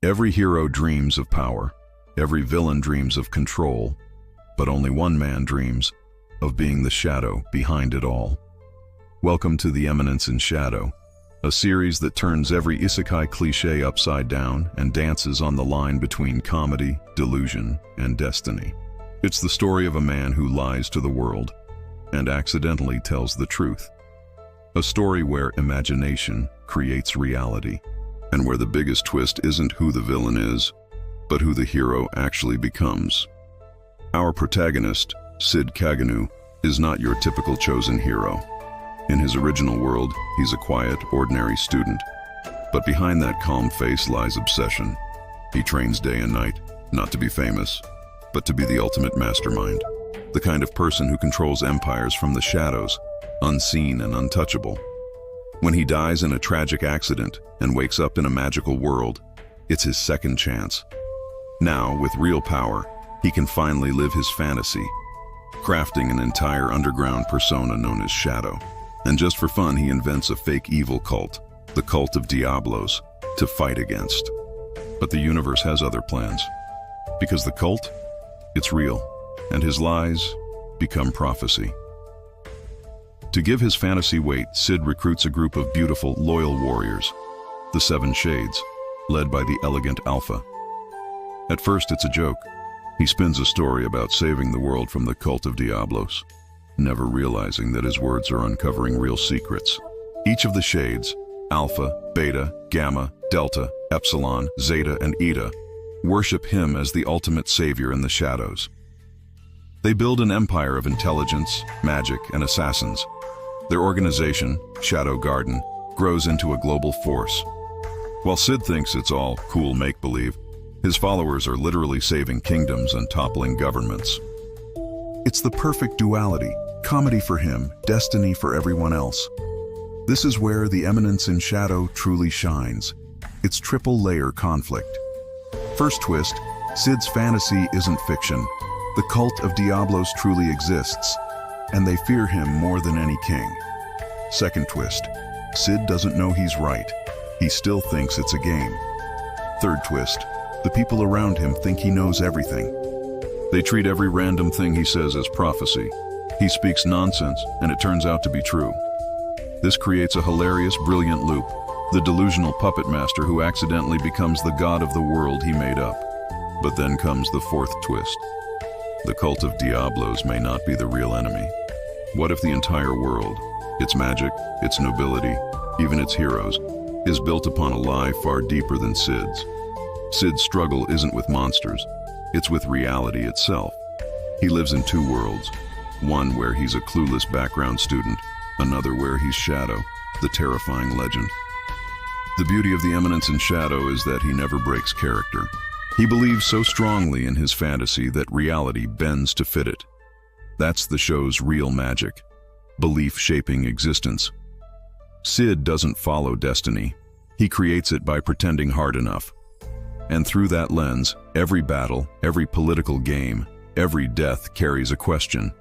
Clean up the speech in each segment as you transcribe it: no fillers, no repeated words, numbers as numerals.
Every hero dreams of power. Every villain dreams of control. But only one man dreams of being the shadow behind it all. Welcome to the Eminence in Shadow, a series that turns every isekai cliché upside down and dances on the line between comedy, delusion, and destiny. It's the story of a man who lies to the world and accidentally tells the truth. A story where imagination creates reality, and where the biggest twist isn't who the villain is, but who the hero actually becomes. Our protagonist, Cid Kagenou, is not your typical chosen hero. In his original world, he's a quiet, ordinary student. But behind that calm face lies obsession. He trains day and night, not to be famous, but to be the ultimate mastermind. The kind of person who controls empires from the shadows, unseen and untouchable. When he dies in a tragic accident and wakes up in a magical world, it's his second chance. Now, with real power, he can finally live his fantasy, crafting an entire underground persona known as Shadow. And just for fun, he invents a fake evil cult, the Cult of Diablos, to fight against. But the universe has other plans. Because the cult, it's real, and his lies become prophecy. To give his fantasy weight, Cid recruits a group of beautiful, loyal warriors, the Seven Shades, led by the elegant Alpha. At first, it's a joke. He spins a story about saving the world from the Cult of Diablos, never realizing that his words are uncovering real secrets. Each of the shades, Alpha, Beta, Gamma, Delta, Epsilon, Zeta, and Eta, worship him as the ultimate savior in the shadows. They build an empire of intelligence, magic, and assassins. Their organization, Shadow Garden, grows into a global force. While Cid thinks it's all cool make-believe, his followers are literally saving kingdoms and toppling governments. It's the perfect duality, comedy for him, destiny for everyone else. This is where the Eminence in Shadow truly shines. It's triple-layer conflict. First twist, Cid's fantasy isn't fiction. The Cult of Diablos truly exists, and they fear him more than any king. Second twist, Cid doesn't know he's right. He still thinks it's a game. Third twist, the people around him think he knows everything. They treat every random thing he says as prophecy. He speaks nonsense, and it turns out to be true. This creates a hilarious, brilliant loop, the delusional puppet master who accidentally becomes the god of the world he made up. But then comes the fourth twist. The Cult of Diablos may not be the real enemy. What if the entire world, its magic, its nobility, even its heroes, is built upon a lie far deeper than Cid's? Cid's struggle isn't with monsters, it's with reality itself. He lives in two worlds, one where he's a clueless background student, another where he's Shadow, the terrifying legend. The beauty of the Eminence in Shadow is that he never breaks character. He believes so strongly in his fantasy that reality bends to fit it. That's the show's real magic, belief shaping existence. Cid doesn't follow destiny. He creates it by pretending hard enough. And through that lens, every battle, every political game, every death carries a question.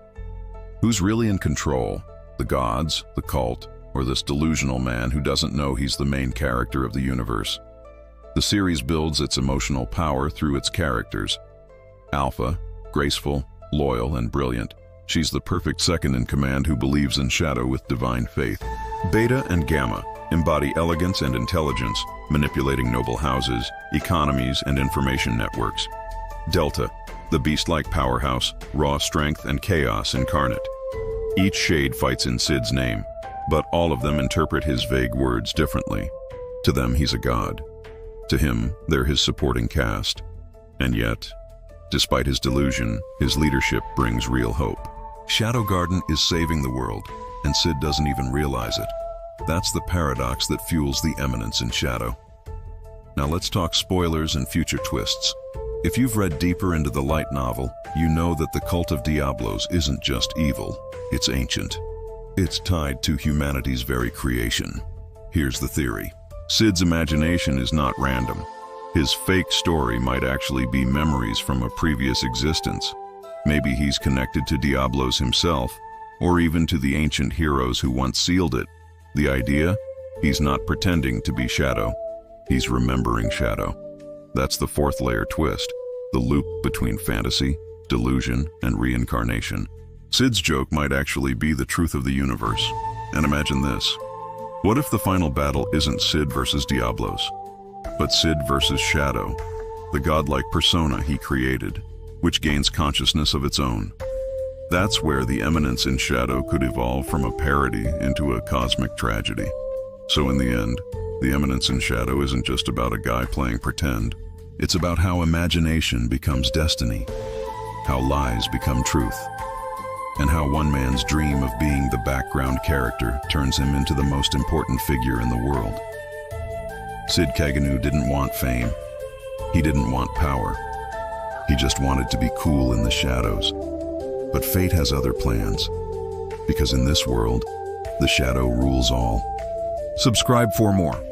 Who's really in control? The gods, the cult, or this delusional man who doesn't know he's the main character of the universe? The series builds its emotional power through its characters. Alpha, graceful, loyal, and brilliant. She's the perfect second-in-command who believes in Shadow with divine faith. Beta and Gamma embody elegance and intelligence, manipulating noble houses, economies, and information networks. Delta, the beast-like powerhouse, raw strength and chaos incarnate. Each shade fights in Cid's name, but all of them interpret his vague words differently. To them, he's a god. To him, they're his supporting cast. And yet, despite his delusion, his leadership brings real hope. Shadow Garden is saving the world, and Cid doesn't even realize it. That's the paradox that fuels the Eminence in Shadow. Now let's talk spoilers and future twists. If you've read deeper into the light novel, you know that the Cult of Diablos isn't just evil, it's ancient. It's tied to humanity's very creation. Here's the theory. Cid's imagination is not random. His fake story might actually be memories from a previous existence. Maybe he's connected to Diablos himself, or even to the ancient heroes who once sealed it. The idea? He's not pretending to be Shadow. He's remembering Shadow. That's the fourth layer twist, the loop between fantasy, delusion, and reincarnation. Cid's joke might actually be the truth of the universe. And imagine this. What if the final battle isn't Cid versus Diablos, but Cid versus Shadow, the godlike persona he created, which gains consciousness of its own? That's where the Eminence in Shadow could evolve from a parody into a cosmic tragedy. So in the end, the Eminence in Shadow isn't just about a guy playing pretend. It's about how imagination becomes destiny, how lies become truth, and how one man's dream of being the background character turns him into the most important figure in the world. Cid Kagenou didn't want fame. He didn't want power. He just wanted to be cool in the shadows. But fate has other plans, because in this world, the shadow rules all. Subscribe for more.